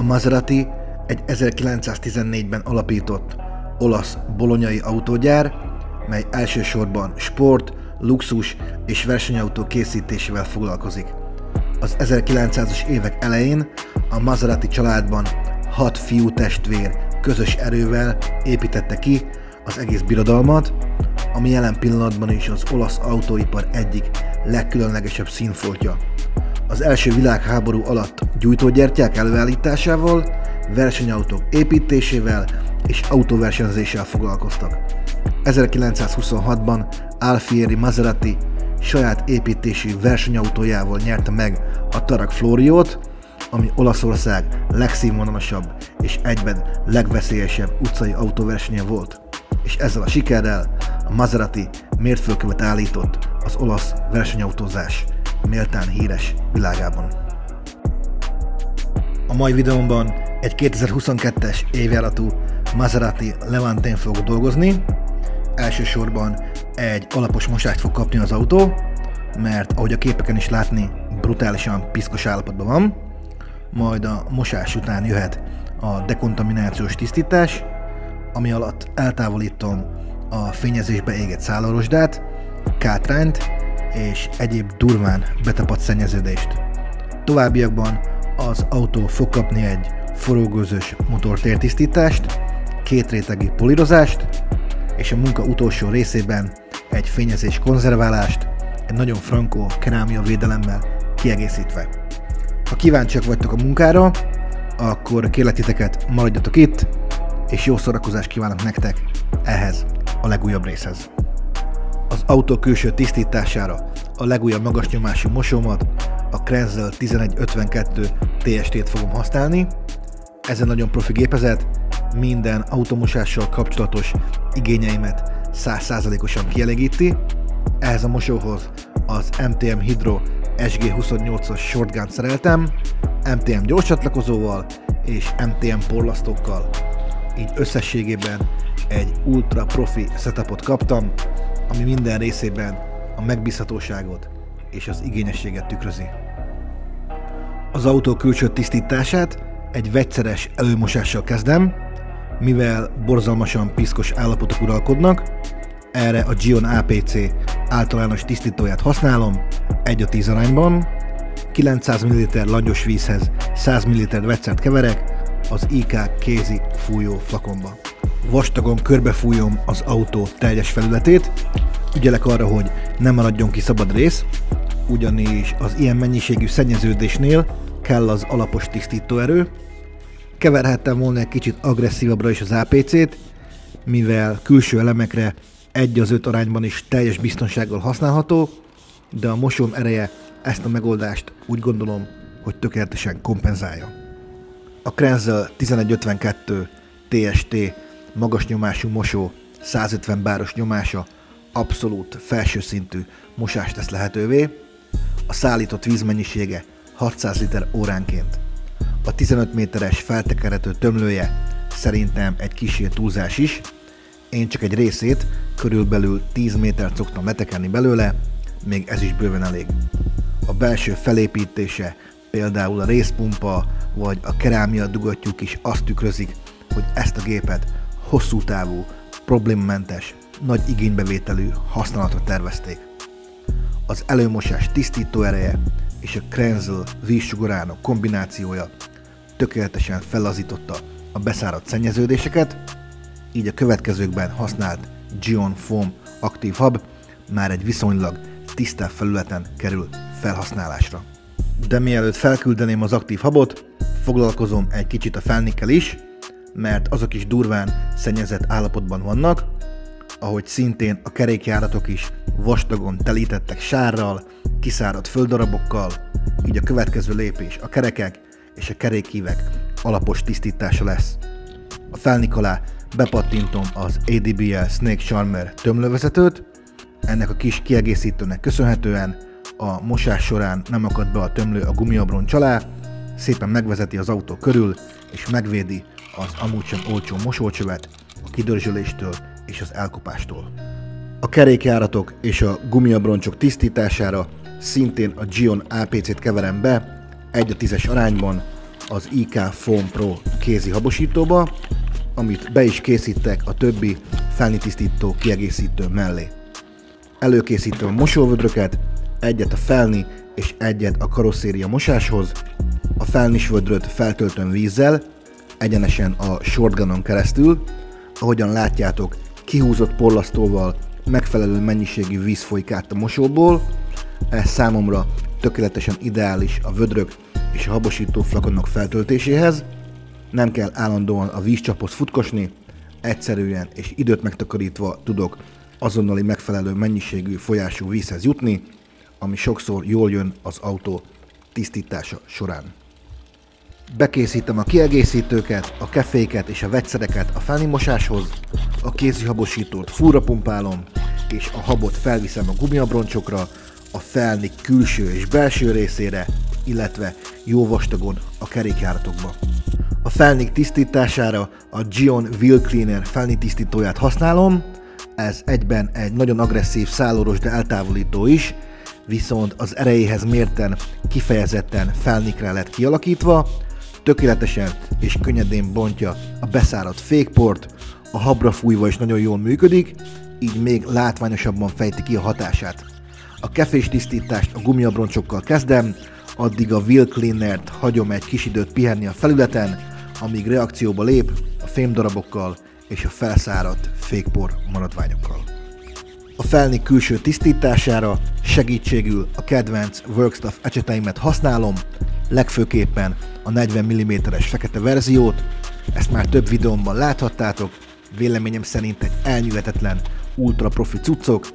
A Maserati egy 1914-ben alapított olasz bolognai autógyár, mely elsősorban sport, luxus és versenyautó készítésével foglalkozik. Az 1900-as évek elején a Maserati családban 6 fiú testvér közös erővel építette ki az egész birodalmat, ami jelen pillanatban is az olasz autóipar egyik legkülönlegesebb színfoltja. Az első világháború alatt gyújtógyertyák előállításával, versenyautók építésével és autóversenyzéssel foglalkoztak. 1926-ban Alfieri Maserati saját építésű versenyautójával nyerte meg a Targa Floriót, ami Olaszország legszínvonalasabb és egyben legveszélyesebb utcai autóversenye volt. És ezzel a sikerrel a Maserati mérföldkövet állított az olasz versenyautózás méltán híres világában. A mai videómban egy 2022-es évjáratú Maserati Levantén fogok dolgozni. Elsősorban egy alapos mosást fog kapni az autó, mert ahogy a képeken is látni, brutálisan piszkos állapotban van. Majd a mosás után jöhet a dekontaminációs tisztítás, ami alatt eltávolítom a fényezésbe égett szállarosdát, kátrányt és egyéb durván betapadt szennyeződést. Továbbiakban az autó fog kapni egy forrógőzös motortértisztítást, kétrétegi polírozást, és a munka utolsó részében egy fényezés konzerválást, egy nagyon frankó kerámia védelemmel kiegészítve. Ha kíváncsiak vagytok a munkára, akkor kérlek titeket, maradjatok itt, és jó szórakozást kívánok nektek ehhez a legújabb részhez. Az autó külső tisztítására a legújabb magasnyomású mosómat, a Krenzel 1152 TST-t fogom használni. Ez egy nagyon profi gépezet, minden automosással kapcsolatos igényeimet 100%-osan kielégíti. Ehhez a mosóhoz az MTM Hydro SG28-as shotgun szereltem, MTM gyors csatlakozóval és MTM porlasztókkal. Így összességében egy ultra profi setupot kaptam, ami minden részében a megbízhatóságot és az igényességet tükrözi. Az autó külső tisztítását egy vegyszeres előmosással kezdem, mivel borzalmasan piszkos állapotok uralkodnak, erre a Gion APC általános tisztítóját használom 1:10 arányban, 900 ml langyos vízhez 100 ml vegyszert keverek az IK kézi fújó flakonba. Vastagon körbefújom az autó teljes felületét, ügyelek arra, hogy ne maradjon ki szabad rész, ugyanis az ilyen mennyiségű szennyeződésnél kell az alapos tisztítóerő. Keverhettem volna egy kicsit agresszívabbra is az APC-t, mivel külső elemekre 1:5 arányban is teljes biztonsággal használható, de a mosóm ereje ezt a megoldást úgy gondolom, hogy tökéletesen kompenzálja. A Krenzel 1152 TST magas nyomású mosó 150 báros nyomása abszolút felső szintű mosást tesz lehetővé, a szállított vízmennyisége 600 liter óránként. A 15 méteres feltekerhető tömlője szerintem egy kissé túlzás is, én csak egy részét, körülbelül 10 métert szoktam letekerni belőle, még ez is bőven elég. A belső felépítése, például a részpumpa vagy a kerámia dugattyúk is azt tükrözik, hogy ezt a gépet hosszú távú, problémamentes, nagy igénybevételű használatra tervezték. Az előmosás tisztító ereje és a Krenzel vízsugarának kombinációja tökéletesen fellazította a beszáradt szennyeződéseket, így a következőkben használt Gion Foam aktív hab már egy viszonylag tisztább felületen kerül felhasználásra. De mielőtt felküldeném az aktív habot, foglalkozom egy kicsit a felnikkel is, mert azok is durván szennyezett állapotban vannak, ahogy szintén a kerékjáratok is vastagon telítettek sárral, kiszáradt földdarabokkal, így a következő lépés a kerekek és a kerékhívek alapos tisztítása lesz. A felnik alá bepattintom az ADBL Snake Charmer tömlővezetőt, ennek a kis kiegészítőnek köszönhetően a mosás során nem akad be a tömlő a gumiabroncs alá, szépen megvezeti az autó körül és megvédi az amúgy sem olcsó mosócsövet a kidörzsöléstől és az elkopástól. A kerékjáratok és a gumiabroncsok tisztítására szintén a Gion APC-t keverem be 1:10 arányban az IK Foam Pro kézi habosítóba, amit be is készítek a többi felnitisztító kiegészítő mellé. Előkészítem a mosóvödröket, egyet a felni és egyet a karosszéria mosáshoz. A felnis vödröt feltöltöm vízzel, egyenesen a shotgunon keresztül. Ahogyan látjátok, kihúzott porlasztóval megfelelő mennyiségű víz folyik át a mosóból. Ez számomra tökéletesen ideális a vödrök és a habosító flakonok feltöltéséhez. Nem kell állandóan a vízcsaphoz futkosni, egyszerűen és időt megtakarítva tudok azonnali megfelelő mennyiségű folyású vízhez jutni, ami sokszor jól jön az autó tisztítása során. Bekészítem a kiegészítőket, a keféket és a vegyszereket a felni mosáshoz, a kézi habosítót fúra pumpálom, és a habot felviszem a gumiabroncsokra, a felni külső és belső részére, illetve jó vastagon a kerékjáratokba. A felnik tisztítására a Gyeon Wheel Cleaner felni tisztítóját használom, ez egyben egy nagyon agresszív szállórost eltávolító is, viszont az erejéhez mérten kifejezetten felnikre lett kialakítva, tökéletesen és könnyedén bontja a beszáradt fékport, a habra fújva is nagyon jól működik, így még látványosabban fejti ki a hatását. A kefés tisztítást a gumiabroncsokkal kezdem, addig a Wheel Cleanert hagyom egy kis időt pihenni a felületen, amíg reakcióba lép a fémdarabokkal és a felszáradt fékpor maradványokkal. A felni külső tisztítására segítségül a kedvenc Workstuff ecseteimet használom, legfőképpen a 40 mm-es fekete verziót, ezt már több videómban láthattátok, véleményem szerint egy elnyűhetetlen ultra profi cuccok,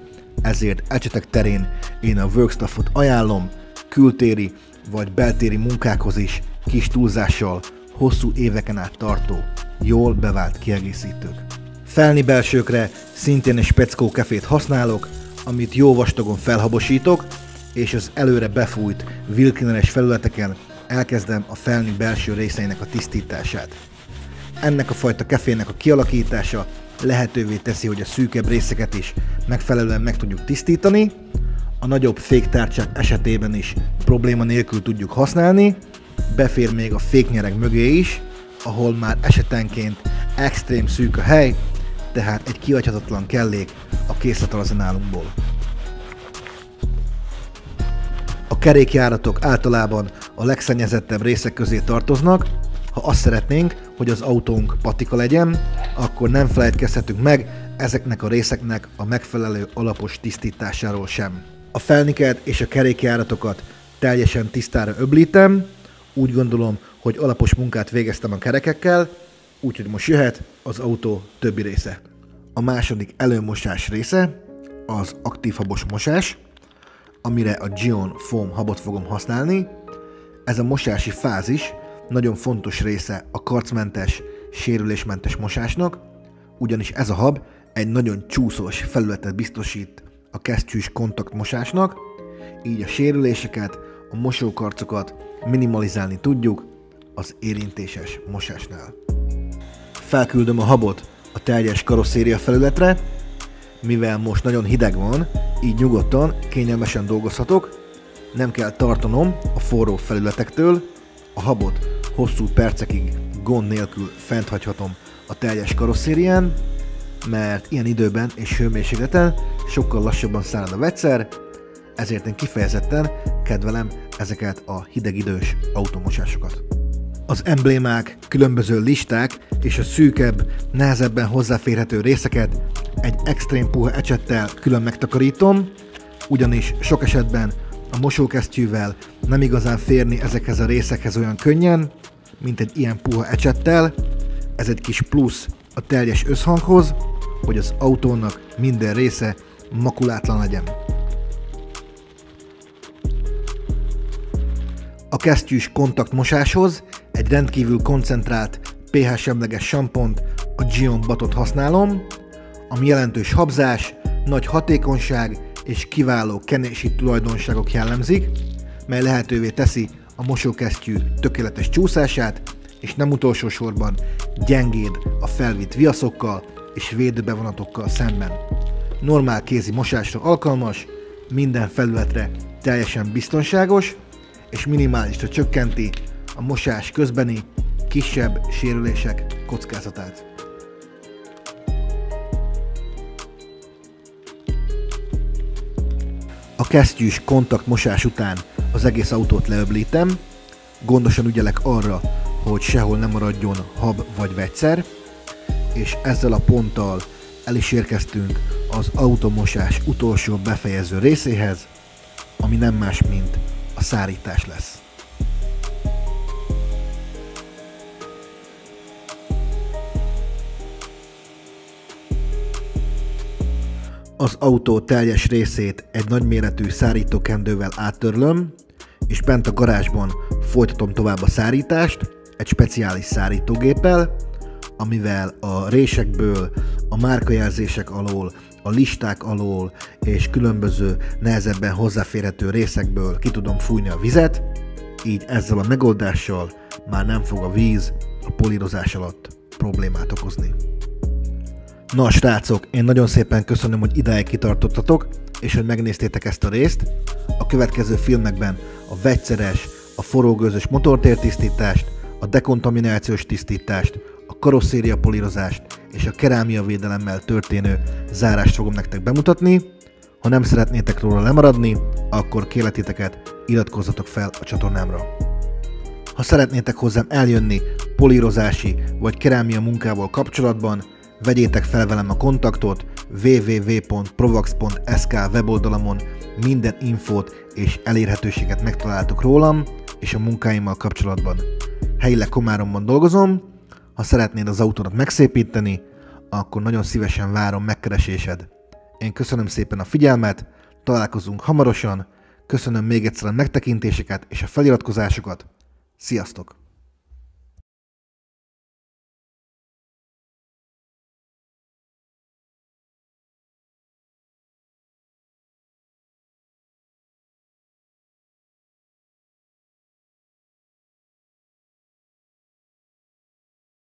ezért ecsetek terén én a Workstuffot ajánlom, kültéri vagy beltéri munkákhoz is kis túlzással hosszú éveken át tartó, jól bevált kiegészítők. Felni belsőkre szintén egy speckó kefét használok, amit jó vastagon felhabosítok, és az előre befújt Wheel Cleaneres felületeken elkezdem a felni belső részeinek a tisztítását. Ennek a fajta kefének a kialakítása lehetővé teszi, hogy a szűkebb részeket is megfelelően meg tudjuk tisztítani, a nagyobb féktárcsák esetében is probléma nélkül tudjuk használni, befér még a féknyereg mögé is, ahol már esetenként extrém szűk a hely, tehát egy kihagyhatatlan kellék a készletarzenálunkból. A kerékjáratok általában a legszennyezettebb részek közé tartoznak. Ha azt szeretnénk, hogy az autónk patika legyen, akkor nem felejtkezhetünk meg ezeknek a részeknek a megfelelő alapos tisztításáról sem. A felniket és a kerékjáratokat teljesen tisztára öblítem, úgy gondolom, hogy alapos munkát végeztem a kerekekkel, úgyhogy most jöhet az autó többi része. A második előmosás része az aktív habos mosás, amire a Gyeon Foam habot fogom használni. Ez a mosási fázis nagyon fontos része a karcmentes, sérülésmentes mosásnak, ugyanis ez a hab egy nagyon csúszós felületet biztosít a kesztyűs kontaktmosásnak, így a sérüléseket, a mosókarcokat minimalizálni tudjuk az érintéses mosásnál. Felküldöm a habot a teljes karosszéria felületre, mivel most nagyon hideg van, így nyugodtan, kényelmesen dolgozhatok, nem kell tartanom a forró felületektől, a habot hosszú percekig gond nélkül fent hagyhatom a teljes karosszérián, mert ilyen időben és hőmérsékleten sokkal lassabban szárad a vegyszer, ezért én kifejezetten kedvelem ezeket a hidegidős automosásokat. Az emblémák, különböző listák és a szűkebb, nehezebben hozzáférhető részeket egy extrém puha ecsettel külön megtakarítom, ugyanis sok esetben a mosókesztyűvel nem igazán férni ezekhez a részekhez olyan könnyen, mint egy ilyen puha ecsettel. Ez egy kis plusz a teljes összhanghoz, hogy az autónak minden része makulátlan legyen. A kesztyűs kontaktmosáshoz egy rendkívül koncentrált pH-semleges sampont, a Gyeon Batot használom, ami jelentős habzás, nagy hatékonyság és kiváló kenési tulajdonságok jellemzik, mely lehetővé teszi a mosókesztyű tökéletes csúszását, és nem utolsó sorban gyengéd a felvitt viaszokkal és védőbevonatokkal szemben. Normál kézi mosásra alkalmas, minden felületre teljesen biztonságos, és minimálisra csökkenti a mosás közbeni kisebb sérülések kockázatát. A kesztyűs kontaktmosás után az egész autót leöblítem, gondosan ügyelek arra, hogy sehol nem maradjon hab vagy vegyszer, és ezzel a ponttal el is érkeztünk az automosás utolsó befejező részéhez, ami nem más, mint a szárítás lesz. Az autó teljes részét egy nagyméretű szárítókendővel áttörlöm, és bent a garázsban folytatom tovább a szárítást egy speciális szárítógéppel, amivel a résekből, a márkajelzések alól, a listák alól és különböző nehezebben hozzáférhető részekből ki tudom fújni a vizet, így ezzel a megoldással már nem fog a víz a polírozás alatt problémát okozni. Na srácok, én nagyon szépen köszönöm, hogy idáig kitartottatok, és hogy megnéztétek ezt a részt. A következő filmekben a vegyszeres, a forrógőzös motortértisztítást, a dekontaminációs tisztítást, a karosszéria polírozást és a kerámiavédelemmel történő zárást fogom nektek bemutatni. Ha nem szeretnétek róla lemaradni, akkor kérlek titeket, iratkozzatok fel a csatornámra. Ha szeretnétek hozzám eljönni polírozási vagy kerámia munkával kapcsolatban, vegyétek fel velem a kontaktot, www.provax.sk weboldalamon minden infót és elérhetőséget megtaláltok rólam és a munkáimmal kapcsolatban. Helyileg Komáromban dolgozom, ha szeretnéd az autódat megszépíteni, akkor nagyon szívesen várom megkeresésed. Én köszönöm szépen a figyelmet, találkozunk hamarosan, köszönöm még egyszer a megtekintéseket és a feliratkozásokat. Sziasztok!